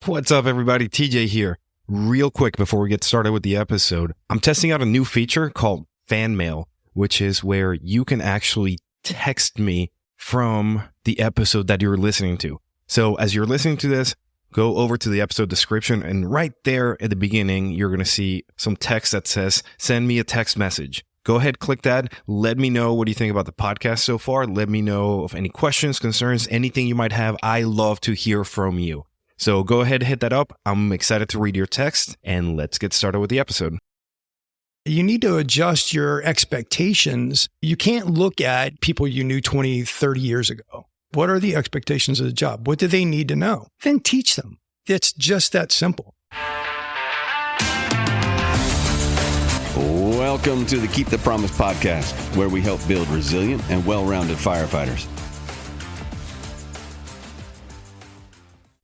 What's up, everybody? TJ here. Real quick before we get started with the episode, I'm testing out a new feature called Fan Mail, which is where you can actually text me from the episode that you're listening to. So as you're listening to this, go over to the episode description, and right there at the beginning, you're going to see some text that says, send me a text message. Go ahead, click that. Let me know what you think about the podcast so far. Let me know of any questions, concerns, anything you might have. I love to hear from you. So go ahead, hit that up. I'm excited to read your text, and let's get started with the episode. You need to adjust your expectations. You can't look at people you knew 20, 30 years ago. What are the expectations of the job? What do they need to know? Then teach them. It's just that simple. Welcome to the Keep the Promise podcast, where we help build resilient and well-rounded firefighters.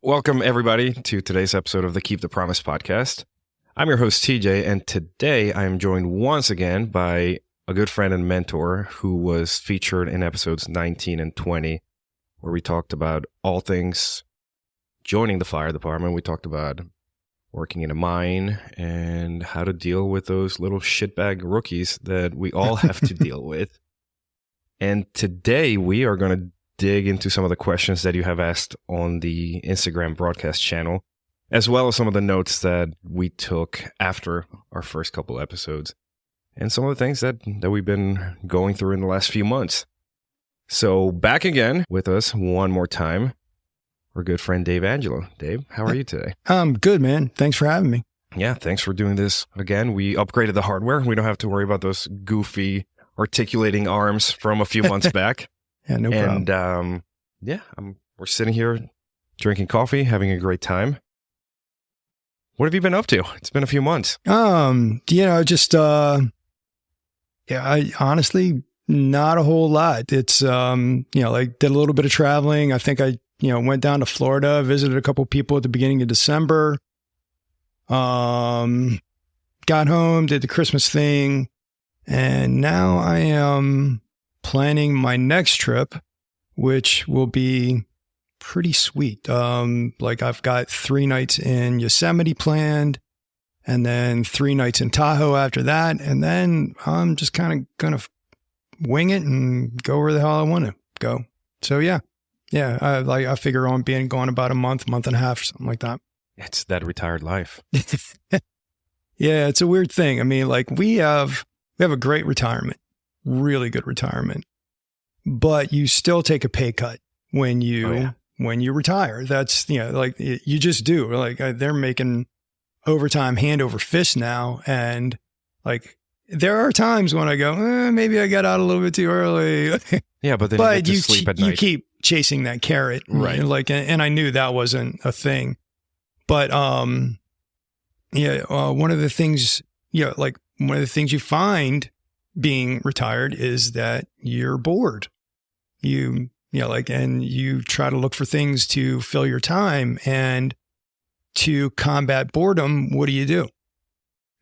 Welcome, everybody, to today's episode of the Keep the Promise podcast. I'm your host, TJ, and today I am joined once again by a good friend and mentor who was featured in episodes 19 and 20, where we talked about all things joining the fire department. We talked about working in a mine and how to deal with those little shitbag rookies that we all have to deal with. And today we are going to dig into some of the questions that you have asked on the Instagram broadcast channel, as well as some of the notes that we took after our first couple episodes, and some of the things that we've been going through in the last few months. So back again with us one more time, our good friend Dave Angelo. Dave, how are you today? I'm good, man. Thanks for having me. Yeah, thanks for doing this again. We upgraded the hardware. We don't have to worry about those goofy articulating arms from a few months back. Yeah, no problem. And we're sitting here drinking coffee, having a great time. What have you been up to? It's been a few months. I honestly, not a whole lot. It's, did a little bit of traveling. I think I went down to Florida, visited a couple people at the beginning of December. Got home, did the Christmas thing, and now I am planning my next trip, which will be pretty sweet. I've got 3 nights in Yosemite planned, and then 3 nights in Tahoe after that. And then I'm just kind of going to wing it and go where the hell I want to go. So yeah. I figure on being gone about a month and a half or something like that. It's that retired life. Yeah. It's a weird thing. I mean, we have a great retirement. Really good retirement, but you still take a pay cut when you retire. That's, you just do. They're making overtime hand over fist now. And there are times when I go, maybe I got out a little bit too early. Yeah, but then you get to sleep at night. You keep chasing that carrot. Right. And I knew that wasn't a thing, but, one of the things, one of the things you find being retired is that you're bored. And you try to look for things to fill your time, and to combat boredom, what do?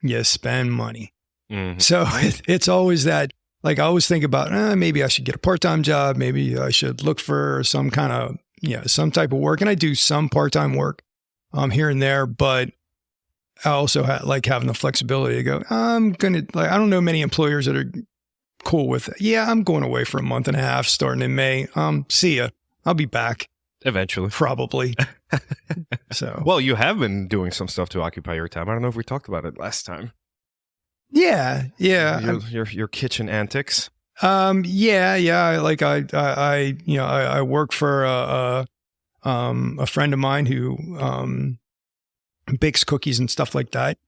You spend money. Mm-hmm. So it's always that, I always think about, maybe I should get a part-time job. Maybe I should look for some kind of, some type of work. And I do some part-time work, here and there, but I also having the flexibility to go, I don't know many employers that are cool with it. Yeah, I'm going away for a month and a half starting in May. See ya. I'll be back. Eventually. Probably. So. Well, you have been doing some stuff to occupy your time. I don't know if we talked about it last time. Yeah. Your kitchen antics. I work for a friend of mine who, bakes cookies and stuff like that.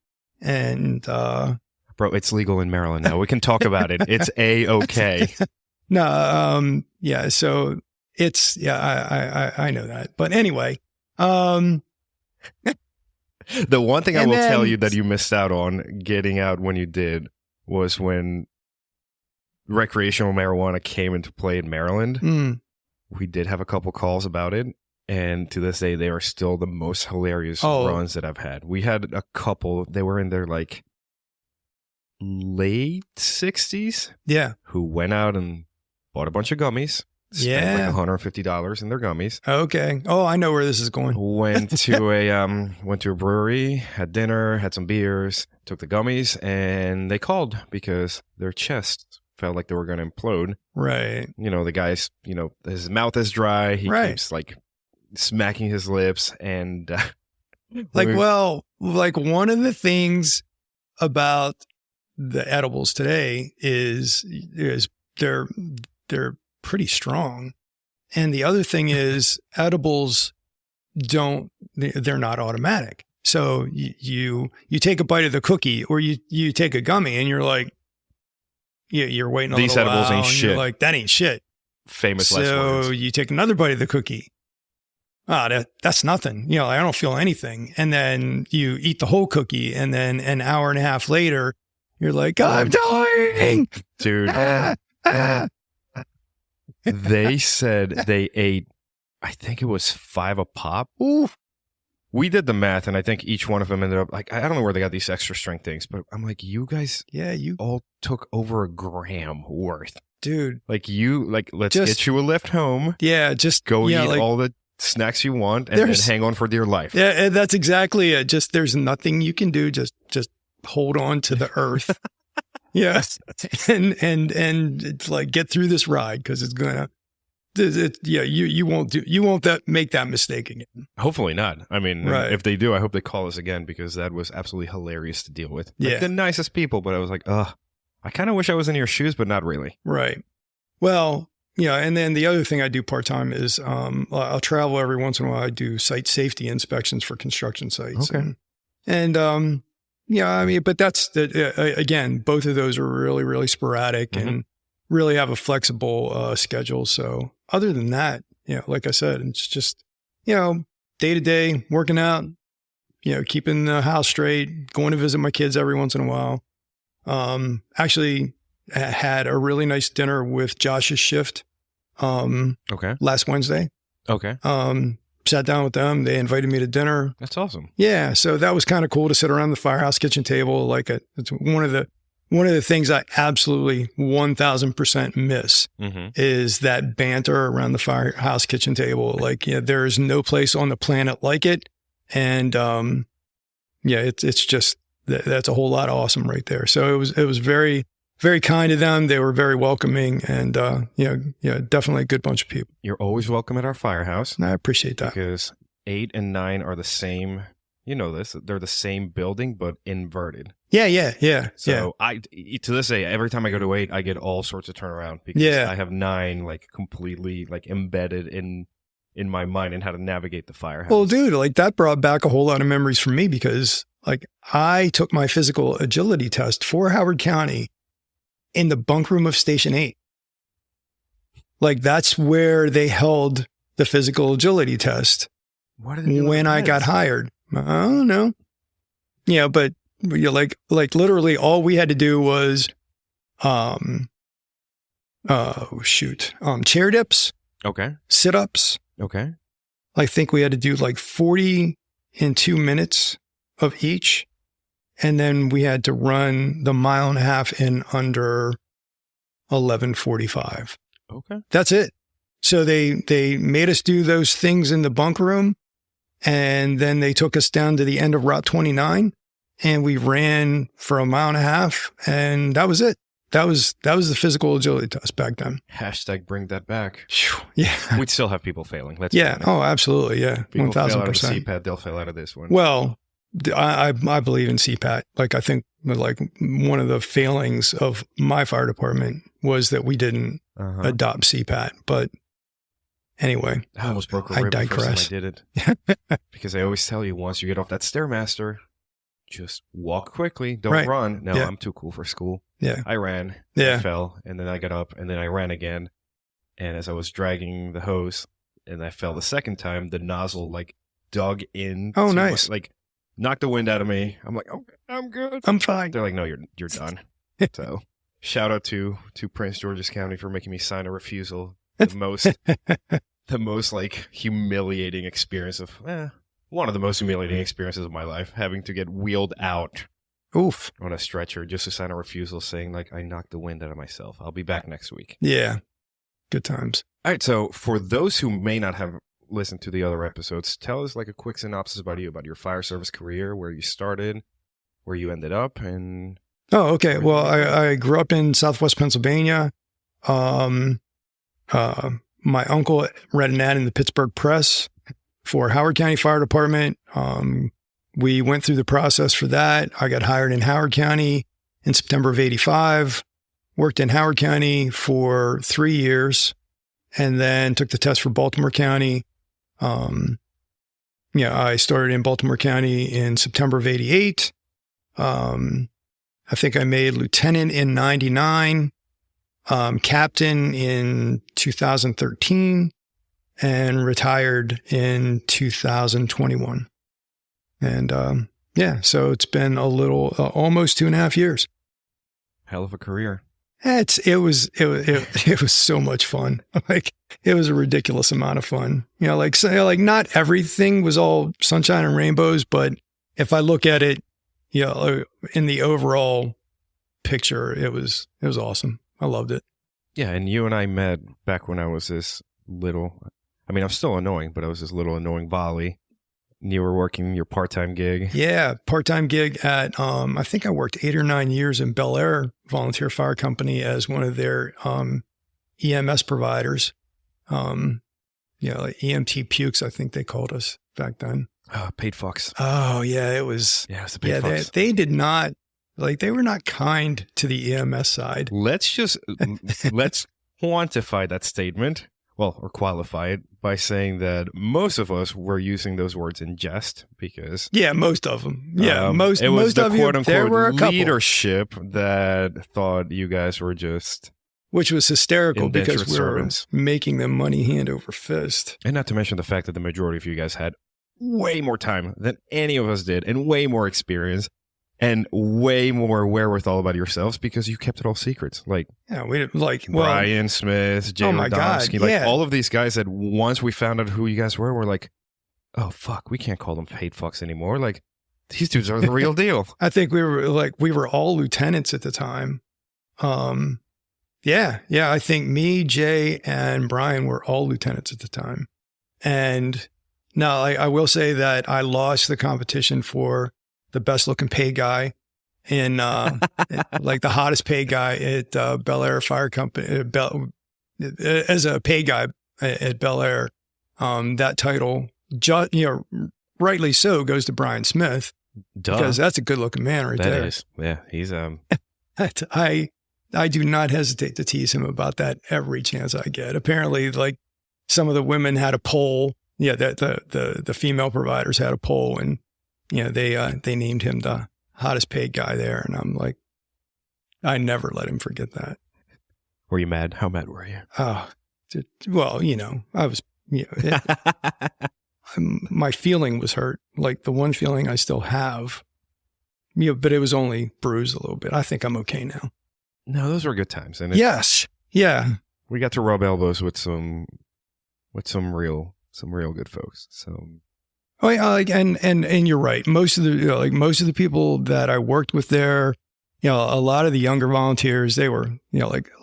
And, bro, it's legal in Maryland now. We can talk about it. It's A-okay. No, so it's, I know that. But anyway, the one thing I will tell you that you missed out on getting out when you did was when recreational marijuana came into play in Maryland. Mm. We did have a couple calls about it. And to this day, they are still the most hilarious runs that I've had. We had a couple, they were in their late 60s. Yeah. Who went out and bought a bunch of gummies, spent like $150 in their gummies. Okay. Oh, I know where this is going. Went to a brewery, had dinner, had some beers, took the gummies, and they called because their chests felt like they were going to implode. Right. The guy's, his mouth is dry. He Right. keeps like smacking his lips and one of the things about the edibles today is they're pretty strong. And the other thing is edibles they're not automatic. So you take a bite of the cookie or you take a gummy and you're like, you're waiting a these little edibles while ain't and shit. you're like, that ain't shit. Famous last words. So you take another bite of the cookie. That's nothing. I don't feel anything. And then you eat the whole cookie. And then an hour and a half later, you're like, I'm dying. Dude. They said they ate, I think it was 5 a pop. Ooh. We did the math, and I think each one of them ended up, like, I don't know where they got these extra strength things, but I'm like, you guys all took over a gram worth. Dude. Like, let's get you a lift home. Yeah, just go eat all the snacks you want and hang on for dear life. Yeah, that's exactly it. Just there's nothing you can do. Just hold on to the earth. Yes. And it's like, get through this ride because it's gonna. You won't make that mistake again. Hopefully not. I mean, right. If they do, I hope they call us again because that was absolutely hilarious to deal with. Yeah. Like, the nicest people, but I was like, I kind of wish I was in your shoes, but not really. Right. Well, and then the other thing I do part-time is I'll travel every once in a while. I do site safety inspections for construction sites. Okay. But that's again, both of those are really, really sporadic and really have a flexible schedule. So other than that, like I said, it's just, day to day working out, keeping the house straight, going to visit my kids every once in a while. Actually had a really nice dinner with Josh's shift. Last Wednesday. Okay. Sat down with them. They invited me to dinner. That's awesome. Yeah. So that was kind of cool to sit around the firehouse kitchen table. It's one of the things I absolutely 1000% miss is that banter around the firehouse kitchen table. There is no place on the planet like it. And, it's just, that's a whole lot of awesome right there. So it was very, very kind of them. They were very welcoming and, definitely a good bunch of people. You're always welcome at our firehouse. And I appreciate that. Because 8 and 9 are the same, they're the same building, but inverted. Yeah. So to this day, every time I go to 8, I get all sorts of turnaround because I have 9 completely embedded in my mind and how to navigate the firehouse. Well, dude, that brought back a whole lot of memories for me because I took my physical agility test for Howard County in the bunk room of Station 8. That's where they held the physical agility test when I got hired. I don't know. Yeah, but literally all we had to do was, chair dips. Okay. Sit-ups. Okay. I think we had to do 40 in 2 minutes of each. And then we had to run the 1.5 miles in under 11:45. Okay. That's it. So they made us do those things in the bunk room. And then they took us down to the end of Route 29 and we ran for 1.5 miles and that was it. That was the physical agility test back then. # bring that back. Yeah. We'd still have people failing. Let's Oh, absolutely. Yeah. People 1000%. fail out of CPAT, they'll fail out of this one. Well, I believe in CPAT. I think one of the failings of my fire department was that we didn't adopt CPAT. But anyway, I almost broke a rib the first time I did it. Because I always tell you, once you get off that Stairmaster, just walk quickly. Don't run. No, I'm too cool for school. Yeah. I ran. Yeah. I fell. And then I got up and then I ran again. And as I was dragging the hose and I fell the second time, the nozzle dug in. Oh, nice. Knocked the wind out of me. I'm like, okay, I'm good. I'm fine. They're like, no, you're done. So shout out to Prince George's County for making me sign a refusal. The most humiliating experience of one of the most humiliating experiences of my life, having to get wheeled out on a stretcher just to sign a refusal saying I knocked the wind out of myself. I'll be back next week. Yeah. Good times. All right. So for those who may not have listened to the other episodes, tell us like a quick synopsis about you, about your fire service career, where you started, where you ended up, and. Oh, okay. Well, I grew up in Southwest Pennsylvania. My uncle read an ad in the Pittsburgh Press for Howard County Fire Department. We went through the process for that. I got hired in Howard County in September of '85, worked in Howard County for 3 years, and then took the test for Baltimore County. I started in Baltimore County in September of '88. I think I made lieutenant in '99, captain in 2013, and retired in 2021. And so it's been a little, almost 2.5 years. Hell of a career. It was so much fun. Like, it was a ridiculous amount of fun. Not everything was all sunshine and rainbows, but if I look at it, in the overall picture, it was awesome. I loved it. Yeah, and you and I met back when I was this little, I mean, I'm still annoying, but I was this little annoying volley. You were working your part-time gig. Yeah, part-time gig at, I think I worked 8 or 9 years in Bel Air Volunteer Fire Company as one of their EMS providers. Like EMT pukes, I think they called us back then. Paid fucks. Oh, yeah, it was. Yeah, it was the paid fucks. They did not, they were not kind to the EMS side. Let's quantify that statement, or qualify it by saying that most of us were using those words in jest because... Yeah, most of them. Yeah, most it was of the you. There were a couple. Leadership that thought you guys were just... Which was hysterical because we were servants. making them money hand over fist. And not to mention the fact that the majority of you guys had way more time than any of us did and way more experience and way more wherewithal about yourselves because you kept it all secrets. Like, yeah, we like Brian Smith, Jay Radomski, like all of these guys that once we found out who you guys were like, oh fuck, we can't call them paid fucks anymore. Like, these dudes are the real deal. I think we were all lieutenants at the time. Yeah. I think me, Jay, and Brian were all lieutenants at the time. And now I will say that I lost the competition for the best looking paid guy in, like the hottest paid guy at Bel Air Fire Company, as a paid guy at Bel Air. That title, rightly so, goes to Brian Smith. Duh. Because that's a good looking man right there. That is. Yeah. He's, I do not hesitate to tease him about that every chance I get. Apparently, like, some of the women had a poll. Yeah, the female providers had a poll, and they named him the hottest paid guy there. And I'm like, I never let him forget that. Were you mad? How mad were you? Oh, well, I was. My feeling was hurt. Like, the one feeling I still have. But it was only bruised a little bit. I think I'm okay now. No, those were good times. And yes. Yeah. We got to rub elbows with some real good folks. So, oh yeah, and you're right. Most of the people that I worked with there, a lot of the younger volunteers, they were,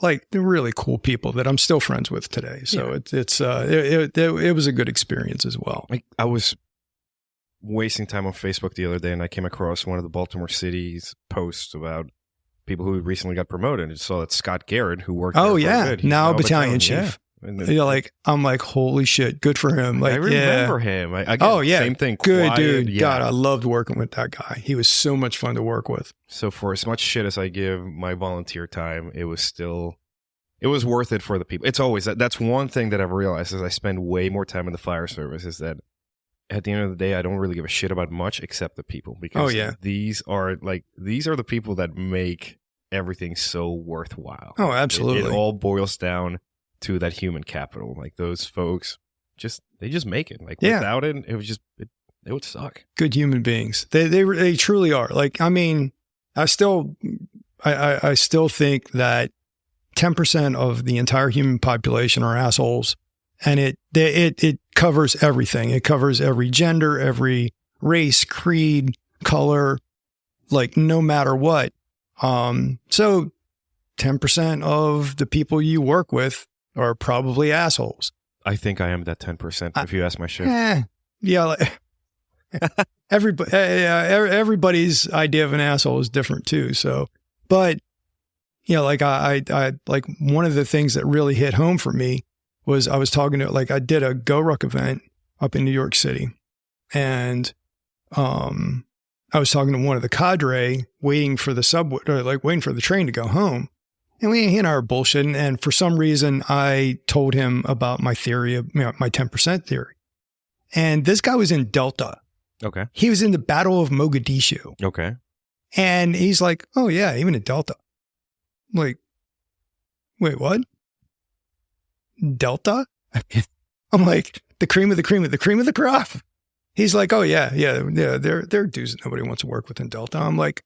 like they're really cool people that I'm still friends with today. So yeah. It was a good experience as well. Like, I was wasting time on Facebook the other day, and I came across one of the Baltimore City's posts about people who recently got promoted. And saw that Scott Garrett, who worked there for a bit, now battalion chief. Yeah. And then, I'm like, holy shit, good for him. Like, I remember him. Same thing. Good quiet, dude. yeah. God, I loved working with that guy. He was so much fun to work with. So for as much shit as I give my volunteer time, it was worth it for the people. It's always that's one thing that I've realized is I spend way more time in the fire service is that at the end of the day, I don't really give a shit about much except the people, because these are the people that make everything so worthwhile. Oh, absolutely. It all boils down to that human capital. Like, those folks they just make it. Like, without it, it would suck. Good human beings. They truly are. Like, I mean, I still think that 10% of the entire human population are assholes. And it covers everything. It covers every gender, every race, creed, color, like, no matter what. So 10% of the people you work with are probably assholes. I think I am that 10% if you ask my shift. Yeah. Like, everybody's idea of an asshole is different too. So, but like I like one of the things that really hit home for me was I was talking to, like, I did a Go Ruck event up in New York City, and I was talking to one of the cadre waiting for the subway, or like waiting for the train to go home. And he and I were bullshitting. And for some reason, I told him about my theory of, my 10% theory. And this guy was in Delta. Okay. He was in the Battle of Mogadishu. Okay. And he's like, oh yeah, even in Delta. I'm like, wait, what? Delta? I'm like, the cream of the cream of the cream of the crop. He's like, oh yeah. There are dudes that nobody wants to work with in Delta. I'm like,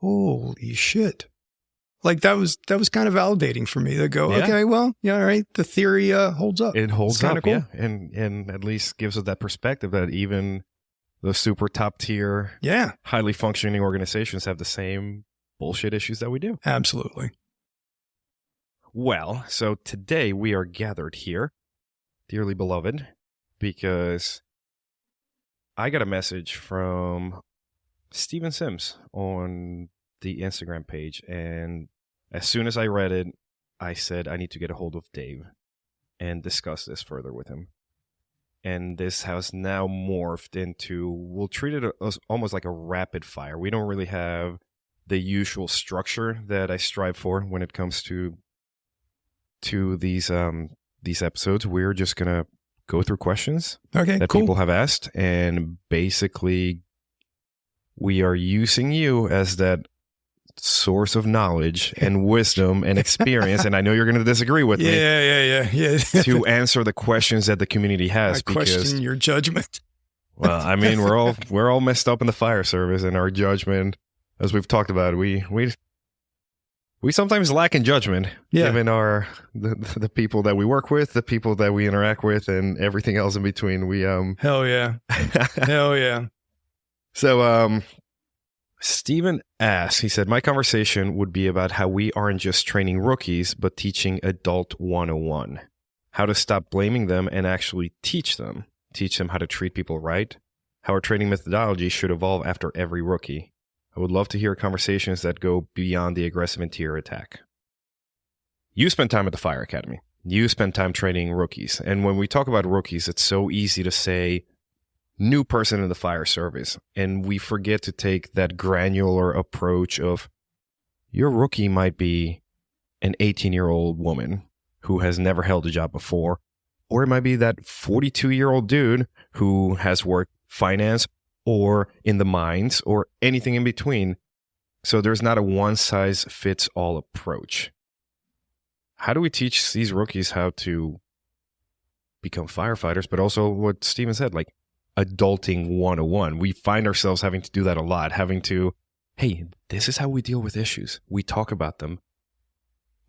holy shit. Like that was kind of validating for me to go, okay, well, yeah, all right. The theory holds up. It holds up, cool. yeah. And at least gives us that perspective that even the super top tier, highly functioning organizations have the same bullshit issues that we do. Absolutely. Well, so today we are gathered here, dearly beloved, because I got a message from Steven Sims on the Instagram page, and as soon as I read it, I said I need to get a hold of Dave and discuss this further with him. And this has now morphed into, we'll treat it as almost like a rapid fire. We don't really have the usual structure that I strive for when it comes to these episodes. We're just gonna go through questions that people have asked, and basically we are using you as that source of knowledge and wisdom and experience, and I know you're going to disagree with me. Yeah. To answer the questions that the community has. I question your judgment. Well, I mean, we're all messed up in the fire service, and our judgment, as we've talked about, we sometimes lack in judgment, given the people that we work with, the people that we interact with, and everything else in between. We hell yeah. So Steven asked, he said, my conversation would be about how we aren't just training rookies, but teaching adult 101. How to stop blaming them and actually teach them how to treat people right, how our training methodology should evolve after every rookie. I would love to hear conversations that go beyond the aggressive interior attack. You spend time at the Fire Academy. You spend time training rookies. And when we talk about rookies, it's so easy to say new person in the fire service. And we forget to take that granular approach of your rookie might be an 18-year-old woman who has never held a job before, or it might be that 42-year-old dude who has worked finance or in the mines or anything in between. So there's not a one-size-fits-all approach. How do we teach these rookies how to become firefighters, but also what Steven said, like adulting 101? We find ourselves having to do that a lot, having to, hey, this is how we deal with issues. We talk about them,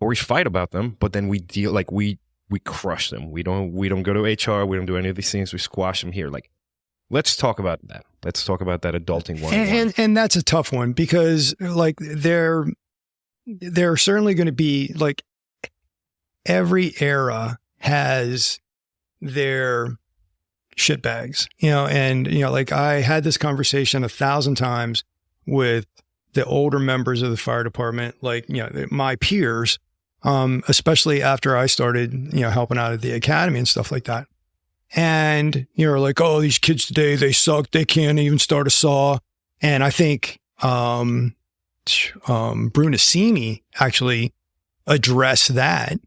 or we fight about them, but then we deal, like we crush them. We don't go to HR. We don't do any of these things. We squash them here. Like, let's talk about that. Let's talk about that adulting 101. And that's a tough one, because like there are certainly going to be, like, every era has their shitbags, and, like I had this conversation 1,000 times with the older members of the fire department, like, my peers, especially after I started, helping out at the academy and stuff like that. And you're like, oh, these kids today, they suck. They can't even start a saw. And I think, Brunasini actually addressed that.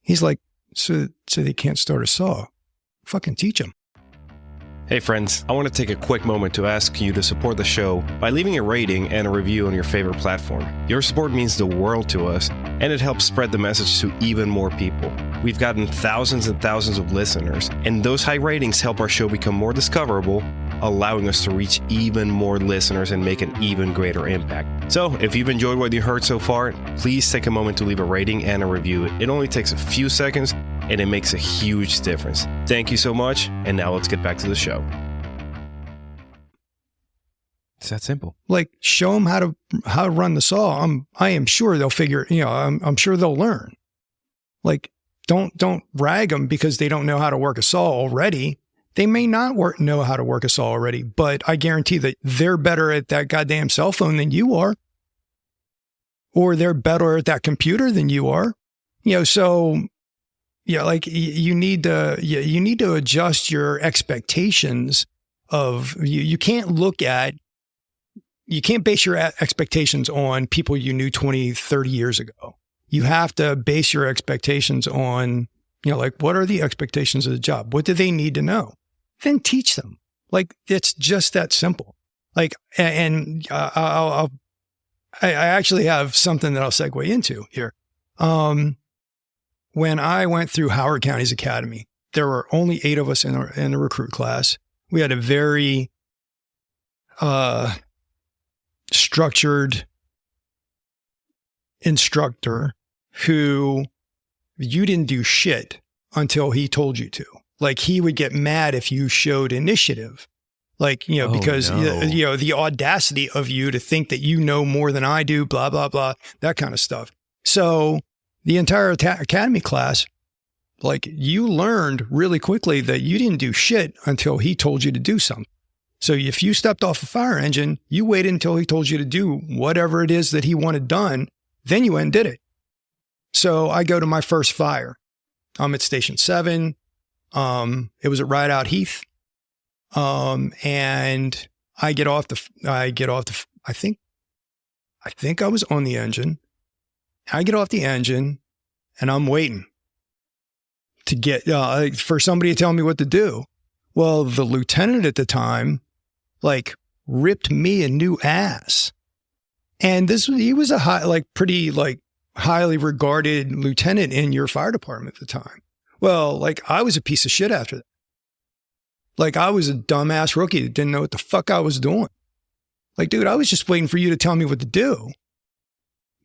He's like, so they can't start a saw. Fucking teach them. Hey friends, I want to take a quick moment to ask you to support the show by leaving a rating and a review on your favorite platform. Your support means the world to us, and it helps spread the message to even more people. We've gotten thousands and thousands of listeners, and those high ratings help our show become more discoverable, allowing us to reach even more listeners and make an even greater impact. So, if you've enjoyed what you heard so far, please take a moment to leave a rating and a review. It only takes a few seconds, and it makes a huge difference. Thank you so much, and now let's get back to the show. It's that simple. Like, show them how to run the saw. I am sure they'll figure. I'm sure they'll learn. Like, don't rag them because they don't know how to work a saw already. They may not know how to work a saw already, but I guarantee that they're better at that goddamn cell phone than you are. Or they're better at that computer than you are. So like you need to adjust your expectations of you can't base your expectations on people you knew 20, 30 years ago. You have to base your expectations on, like, what are the expectations of the job? What do they need to know? Then teach them. Like, it's just that simple. Like, and I actually have something that I'll segue into here. When I went through Howard County's academy, there were only 8 of us in the recruit class. We had a very structured instructor who you didn't do shit until he told you to. Like, he would get mad if you showed initiative. Like, because, the audacity of you to think that you know more than I do, blah, blah, blah, that kind of stuff. So the entire academy class, like, you learned really quickly that you didn't do shit until he told you to do something. So if you stepped off a fire engine, you waited until he told you to do whatever it is that he wanted done, then you went and did it. So I go to my first fire. I'm at Station 7. It was at Rideout Heath. And I think I was on the engine. I get off the engine and I'm waiting to get, for somebody to tell me what to do. Well, the lieutenant at the time, like, ripped me a new ass. And he was a pretty highly regarded lieutenant in your fire department at the time. Well, like, I was a piece of shit after that. Like, I was a dumbass rookie that didn't know what the fuck I was doing. Like, dude, I was just waiting for you to tell me what to do.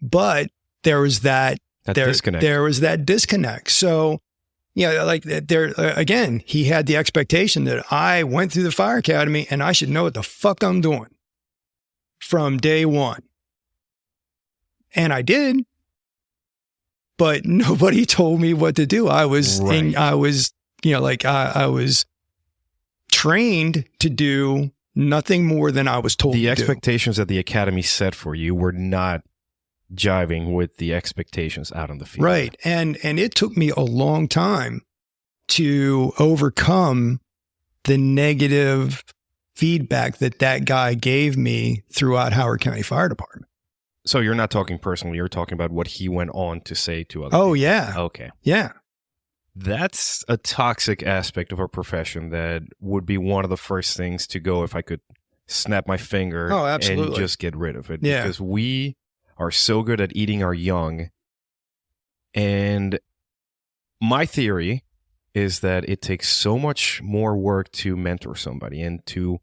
But there was that disconnect. There was that disconnect. So, again, he had the expectation that I went through the fire academy and I should know what the fuck I'm doing from day one. And I did. But nobody told me what to do. I was trained to do nothing more than I was told to do. The expectations that the academy set for you were not jiving with the expectations out on the field. Right. And it took me a long time to overcome the negative feedback that guy gave me throughout Howard County Fire Department. So you're not talking personally, you're talking about what he went on to say to other people. Oh, yeah. Okay. Yeah. That's a toxic aspect of our profession that would be one of the first things to go if I could snap my finger and just get rid of it. Yeah. Because we are so good at eating our young. And my theory is that it takes so much more work to mentor somebody and to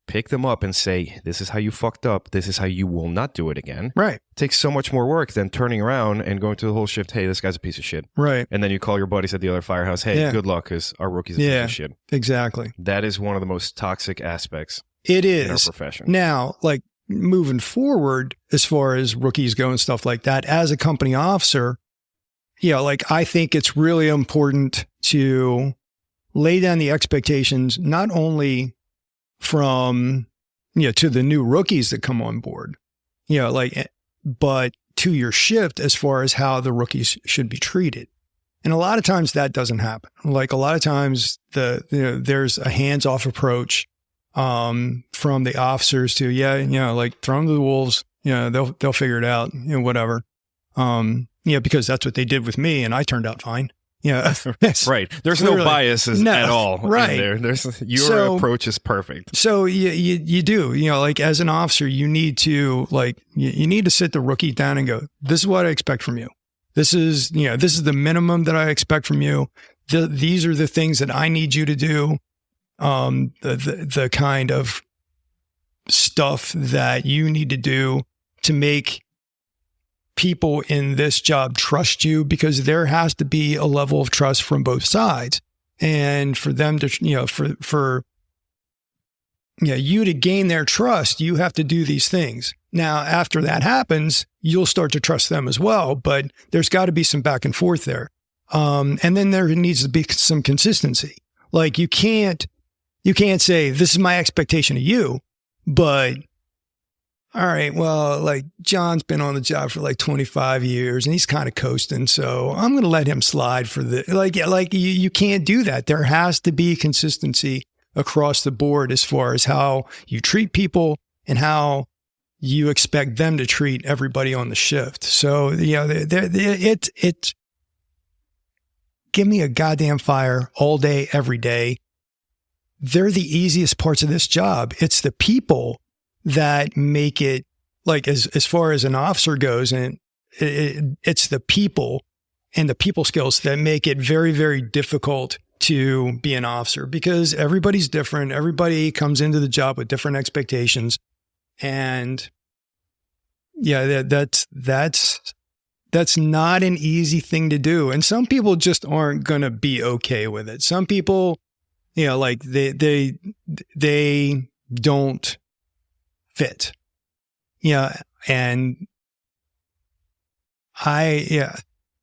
pick them up and say, this is how you fucked up. This is how you will not do it again. Right. It takes so much more work than turning around and going through the whole shift. Hey, this guy's a piece of shit. Right. And then you call your buddies at the other firehouse. Hey, good luck because our rookie's a piece of shit. Exactly. That is one of the most toxic aspects in our profession. Now, like, moving forward, as far as rookies go and stuff like that, as a company officer, I think it's really important to lay down the expectations, not only from, to the new rookies that come on board, but to your shift as far as how the rookies should be treated. And a lot of times that doesn't happen. Like, a lot of times there's a hands-off approach from the officers to, throw them to the wolves, they'll figure it out, whatever. Because that's what they did with me and I turned out fine. Yeah. Right. There's no biases at all. Right. In there. Your approach is perfect. So you do, as an officer, you need to you need to sit the rookie down and go, this is what I expect from you. This is the minimum that I expect from you. These are the things that I need you to do. The kind of stuff that you need to do to make people in this job trust you, because there has to be a level of trust from both sides. And for them to, for you to gain their trust, you have to do these things. Now, after that happens, you'll start to trust them as well, but there's got to be some back and forth there. And then there needs to be some consistency. Like you can't say, this is my expectation of you, but all right, well, like John's been on the job for like 25 years and he's kind of coasting. So I'm going to let him slide for the, like you can't do that. There has to be consistency across the board as far as how you treat people and how you expect them to treat everybody on the shift. So, it's give me a goddamn fire all day, every day. They're the easiest parts of this job. It's the people that make it, like as far as an officer goes, and it's the people and the people skills that make it very, very difficult to be an officer because everybody's different. Everybody comes into the job with different expectations. And yeah, that's not an easy thing to do. And some people just aren't going to be okay with it. Some people, like they don't fit. And I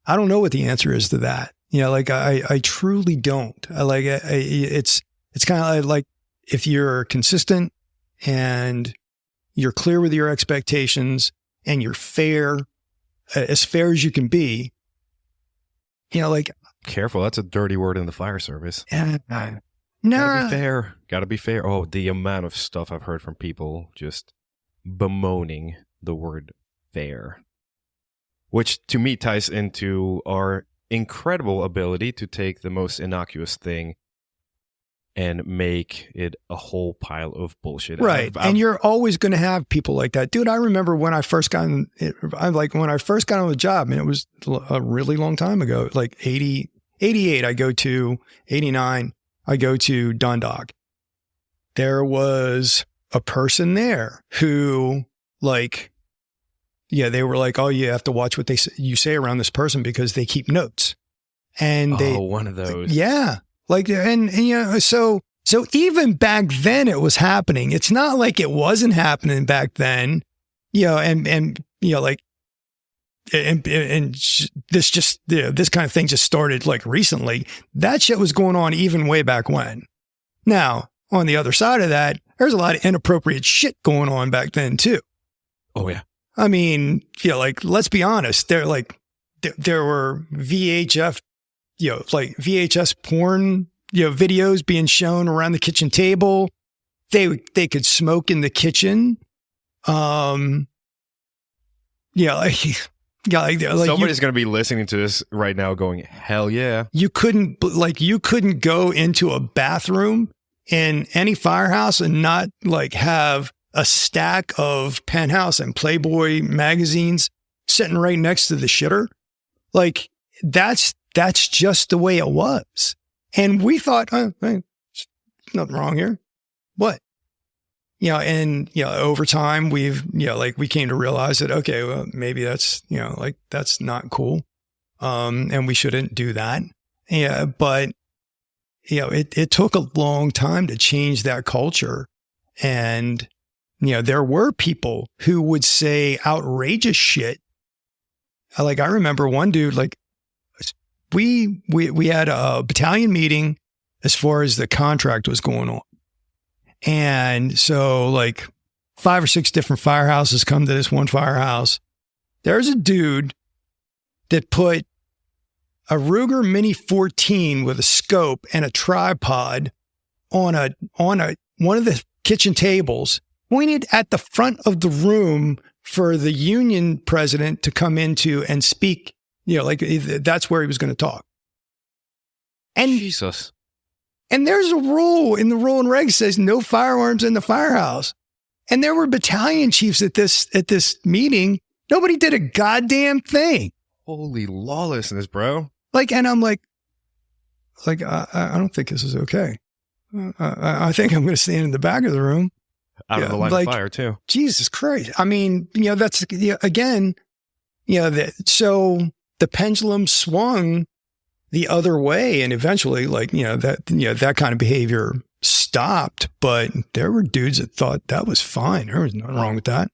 don't know what the answer is to that. Like I truly don't. It's kind of like if you're consistent and you're clear with your expectations and you're fair, as fair as you can be, like. Careful. That's a dirty word in the fire service. No. Gotta be fair. Gotta be fair. Oh, the amount of stuff I've heard from people just bemoaning the word fair, which to me ties into our incredible ability to take the most innocuous thing and make it a whole pile of bullshit. Right. And you're always going to have people like that. Dude, I remember when I first got on the job, and it was a really long time ago, like 88, I go to 89, I go to Dundalk. There was a person there who they were like, oh, you have to watch what you say around this person because they keep notes. And one of those. Yeah. So even back then it was happening. It's not like it wasn't happening back then, and this just, this kind of thing just started like recently. That shit was going on even way back when. Now, on the other side of that, there's a lot of inappropriate shit going on back then too. Oh yeah. I mean, let's be honest. There were VHS porn, videos being shown around the kitchen table. They could smoke in the kitchen. Somebody's going to be listening to this right now going, hell yeah. You couldn't go into a bathroom in any firehouse and not have a stack of Penthouse and Playboy magazines sitting right next to the shitter. Like that's just the way it was. And we thought, hey, nothing wrong here. What? Over time we've, we came to realize that, okay, well, maybe that's, that's not cool. And we shouldn't do that. Yeah. But, it took a long time to change that culture. And, there were people who would say outrageous shit. I remember one dude, we had a battalion meeting as far as the contract was going on. And so 5 or 6 different firehouses come to this one firehouse. There's a dude that put a Ruger Mini 14 with a scope and a tripod on one of the kitchen tables, pointed at the front of the room for the union president to come into and speak. That's where he was going to talk. And Jesus. And there's a rule in the rule and reg says no firearms in the firehouse. And there were battalion chiefs at this meeting. Nobody did a goddamn thing. Holy lawlessness, bro. And I'm I don't think this is okay. I think I'm going to stand in the back of the room. Out of the line of fire too. Jesus Christ. I mean, that's again, so the pendulum swung the other way, and eventually that kind of behavior stopped, but there were dudes that thought that was fine. There was nothing wrong with that.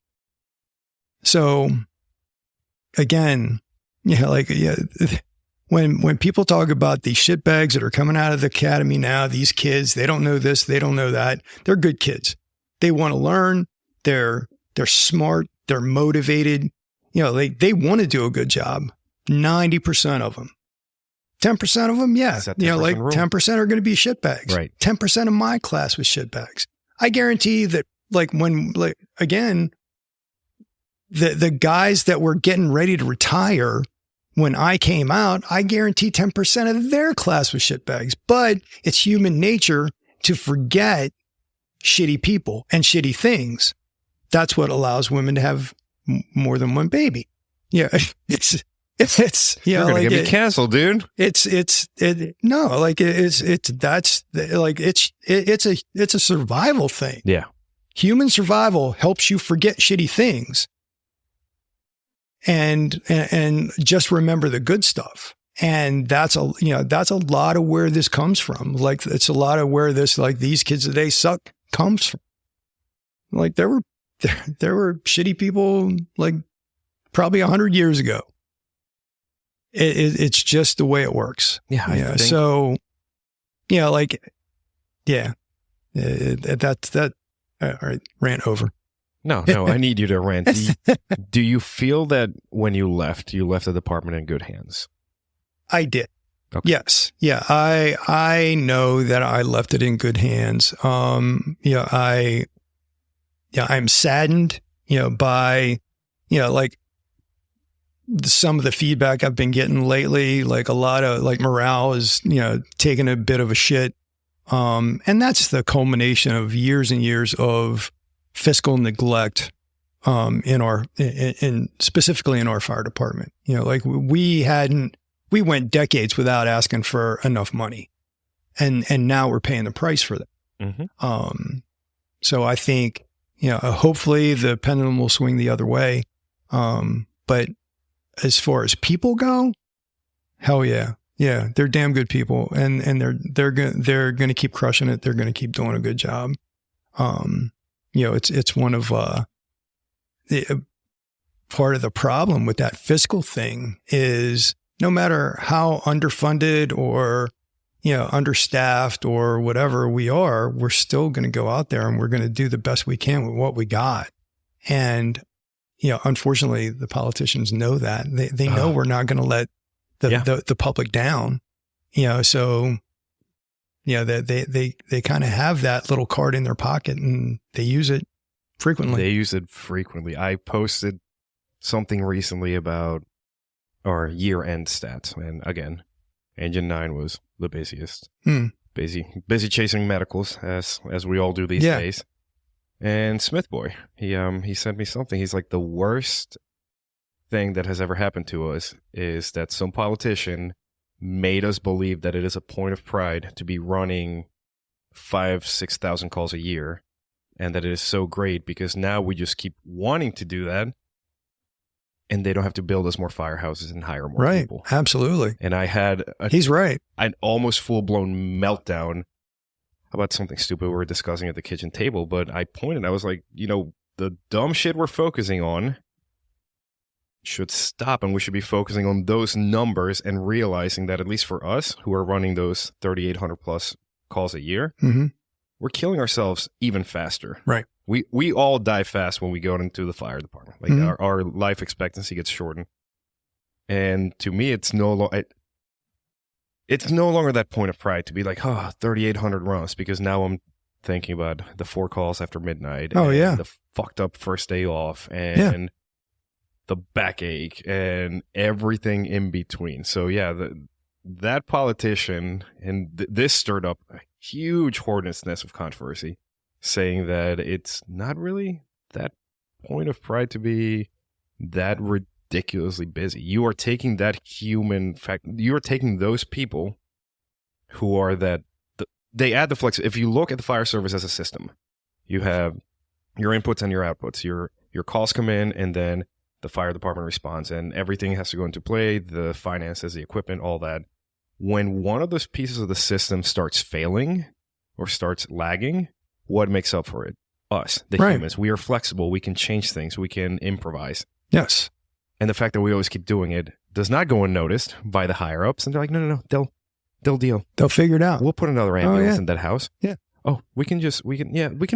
when when people talk about these shitbags that are coming out of the academy now, these kids, they don't know this, they don't know that. They're good kids. They want to learn. They're smart. They're motivated. They want to do a good job. 90% of them. 10% of them, yeah. 10% are going to be shitbags. Right. 10% of my class was shitbags. I guarantee that, again, the guys that were getting ready to retire when I came out, I guarantee 10% of their class was shitbags. But it's human nature to forget shitty people and shitty things. That's what allows women to have more than one baby. Yeah, it's You're gonna get me canceled, dude. It's a survival thing. Yeah, human survival helps you forget shitty things. And just remember the good stuff. And that's a lot of where this comes from. Like, it's a lot of where this, these kids today suck comes from. Like, there were shitty people, probably 100 years ago. It's just the way it works. Yeah. I think. So, that's that. All right. Rant over. No, I need you to rant. Do you feel that when you left the department in good hands? I did. Okay. Yes. Yeah. I know that I left it in good hands. I'm saddened, by, some of the feedback I've been getting lately. A lot of morale is, taking a bit of a shit. And that's the culmination of years and years of fiscal neglect, specifically in our fire department. We went decades without asking for enough money, and now we're paying the price for that. Mm-hmm. So I think, hopefully the pendulum will swing the other way. But as far as people go, hell yeah. Yeah. They're damn good people, and they're going to keep crushing it. They're going to keep doing a good job. It's one of, part of the problem with that fiscal thing is no matter how underfunded or, understaffed or whatever we are, we're still going to go out there and we're going to do the best we can with what we got. And, unfortunately the politicians know that. They know we're not going to let the public down, so they kind of have that little card in their pocket and they use it frequently. I posted something recently about our year-end stats. And again, Engine 9 was the busiest. Busy chasing medicals, as we all do these days. And Smith Boy, he sent me something. He's like, the worst thing that has ever happened to us is that some politician made us believe that it is a point of pride to be running 5,000-6,000 calls a year, and that it is so great because now we just keep wanting to do that, and they don't have to build us more firehouses and hire more people. Right, absolutely. And I had he's right, an almost full-blown meltdown about something stupid we were discussing at the kitchen table, but I was like, the dumb shit we're focusing on should stop, and we should be focusing on those numbers and realizing that, at least for us who are running those 3,800 plus calls a year, we're killing ourselves even faster. Right. We all die fast when we go into the fire department. Our life expectancy gets shortened. And to me, it's no longer that point of pride to be like, 3,800 runs, because now I'm thinking about the 4 calls after midnight. The fucked up first day off and the backache and everything in between. So that politician, and this stirred up a huge hornet's nest of controversy, saying that it's not really that point of pride to be that ridiculously busy. You are taking that human fact, you are taking those people who are they add the flex. If you look at the fire service as a system, you have your inputs and your outputs. Your calls come in, and then the fire department responds, and everything has to go into play, the finances, the equipment, all that. When one of those pieces of the system starts failing or starts lagging, what makes up for it? Us, the humans. We are flexible. We can change things. We can improvise. Yes. And the fact that we always keep doing it does not go unnoticed by the higher ups, and they're like, no, they'll deal. They'll figure it out. We'll put another ambulance yeah. in that house. Yeah. Oh, we can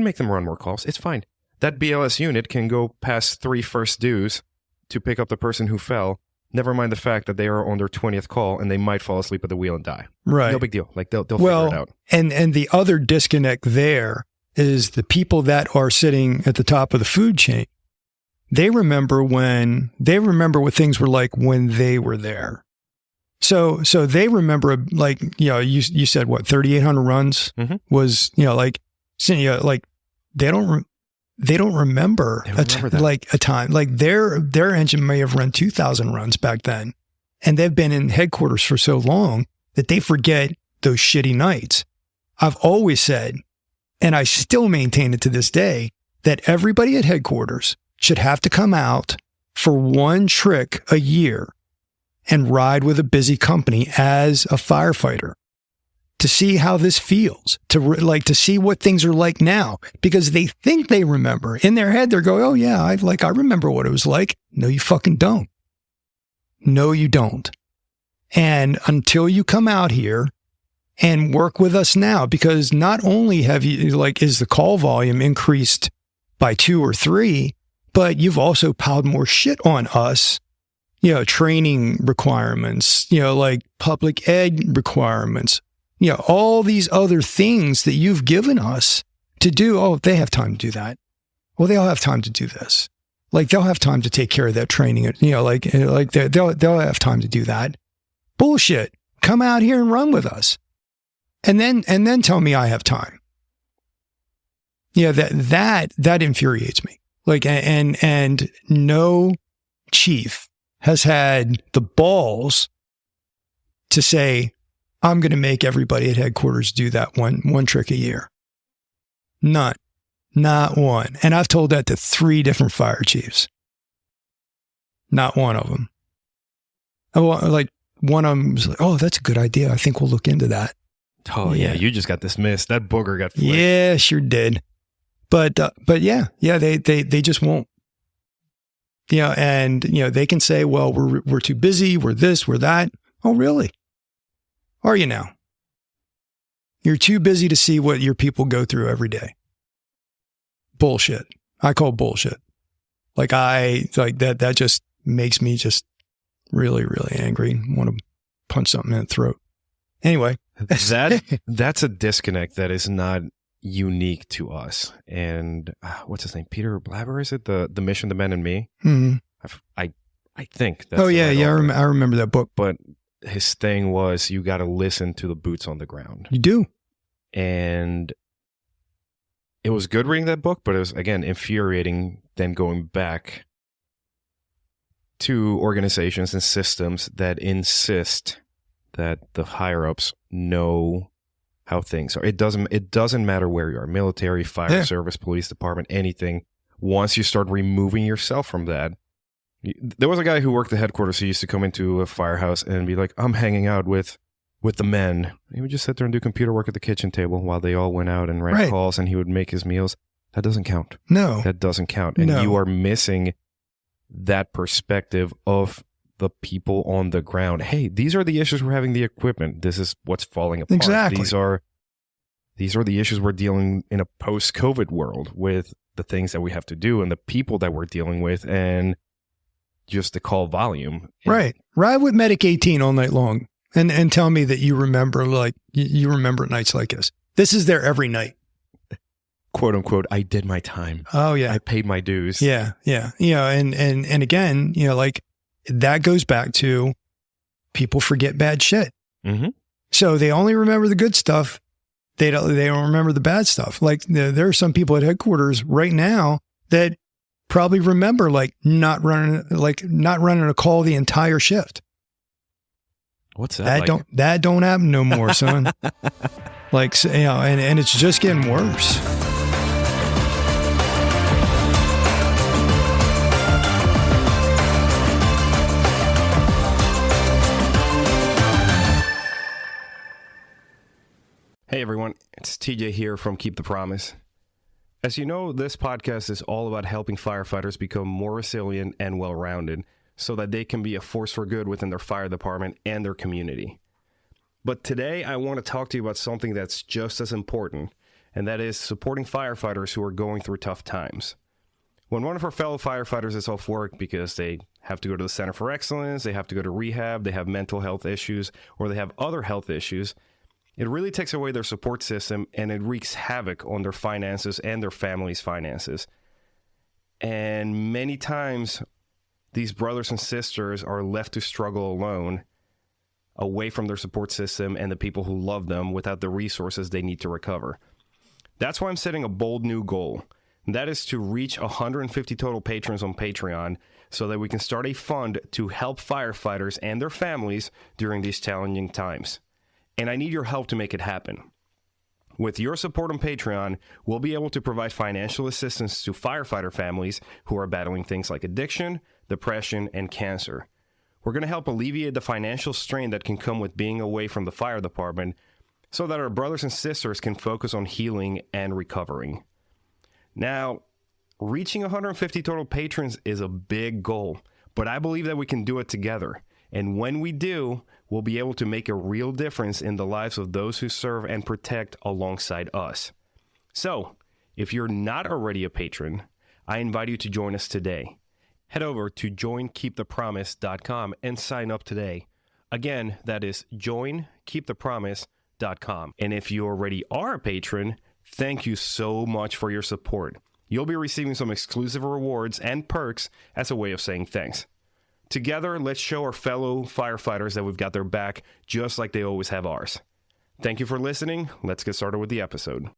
make them run more calls. It's fine. That BLS unit can go past 3 first dues to pick up the person who fell. Never mind the fact that they are on their 20th call and they might fall asleep at the wheel and die. Right. No big deal. Like they'll figure it out. And the other disconnect there is the people that are sitting at the top of the food chain. They remember what things were like when they were there. So they remember, like, you know, you said what, 3,800 runs was, you know, like, they don't remember a time, like their engine may have run 2,000 runs back then, and they've been in headquarters for so long that they forget those shitty nights. I've always said, and I still maintain it to this day, that everybody at headquarters should have to come out for one trick a year and ride with a busy company as a firefighter to see how this feels, to see what things are like now, because they think they remember. In their head, they're going, oh yeah, I remember what it was like. No, you fucking don't. No, you don't. And until you come out here and work with us now, because not only have you, is the call volume increased by 2 or 3, but you've also piled more shit on us. You know, training requirements, you know, like public ed requirements, you know, all these other things that you've given us to do. Oh, they have time to do that. Well, they'll have time to do this. Like, they'll have time to take care of that training. You know, like they'll have time to do that. Bullshit. Come out here and run with us. And then tell me I have time. Yeah, that infuriates me. Like, and no chief has had the balls to say, I'm going to make everybody at headquarters do that one trick a year. None. Not one. And I've told that to 3 different fire chiefs. Not one of them. Like, one of them was like, oh, that's a good idea. I think we'll look into that. Oh, yeah. You just got dismissed. That booger got flicked. Yeah, sure did. But yeah, they just won't. You know, and, you know, they can say, well, we're too busy. We're this, we're that. Oh, really? Are you now? You're too busy to see what your people go through every day. Bullshit. I call bullshit. Like, that just makes me just really, really angry. Want to punch something in the throat. Anyway. That's a disconnect that is not unique to us. And what's his name? Peter Blabber, is it? The Mission, the Men and Me? Mm-hmm. I think that's I remember that book. But his thing was, you got to listen to the boots on the ground. You do. And it was good reading that book, but it was, again, infuriating then going back to organizations and systems that insist that the higher-ups know how things are. It doesn't matter where you are, military, fire service, police department, anything. Once you start removing yourself from that, there was a guy who worked at headquarters who used to come into a firehouse and be like, I'm hanging out with the men. He would just sit there and do computer work at the kitchen table while they all went out and ran calls, and he would make his meals. That doesn't count. No. That doesn't count. And you are missing that perspective of the people on the ground. Hey, these are the issues we're having, the equipment. This is what's falling apart. Exactly. These are the issues we're dealing in a post-COVID world with, the things that we have to do and the people that we're dealing with, and just the call volume. Right. Ride with Medic 18 all night long and tell me that you remember, like, you remember nights like this. This is there every night. Quote unquote, I did my time. Oh yeah. I paid my dues. Yeah. Yeah. You know, and again, you know, like, that goes back to people forget bad shit. Mm-hmm. So they only remember the good stuff. They don't remember the bad stuff. Like, there are some people at headquarters right now that probably remember, like, not running a call the entire shift. What's that? That don't happen no more, son. Like, you know, and it's just getting worse. Hey everyone, it's TJ here from Keep the Promise. As you know, this podcast is all about helping firefighters become more resilient and well-rounded so that they can be a force for good within their fire department and their community. But today I want to talk to you about something that's just as important, and that is supporting firefighters who are going through tough times. When one of our fellow firefighters is off work because they have to go to the Center for Excellence, they have to go to rehab, they have mental health issues, or they have other health issues, it really takes away their support system and it wreaks havoc on their finances and their family's finances. And many times, these brothers and sisters are left to struggle alone, away from their support system and the people who love them without the resources they need to recover. That's why I'm setting a bold new goal. And that is to reach 150 total patrons on Patreon so that we can start a fund to help firefighters and their families during these challenging times. And I need your help to make it happen. With your support on Patreon, we'll be able to provide financial assistance to firefighter families who are battling things like addiction, depression, and cancer. We're going to help alleviate the financial strain that can come with being away from the fire department so that our brothers and sisters can focus on healing and recovering. Now, reaching 150 total patrons is a big goal, but I believe that we can do it together. And when we do, we'll be able to make a real difference in the lives of those who serve and protect alongside us. So, if you're not already a patron, I invite you to join us today. Head over to joinkeepthepromise.com and sign up today. Again, that is joinkeepthepromise.com. And if you already are a patron, thank you so much for your support. You'll be receiving some exclusive rewards and perks as a way of saying thanks. Together, let's show our fellow firefighters that we've got their back just like they always have ours. Thank you for listening. Let's get started with the episode.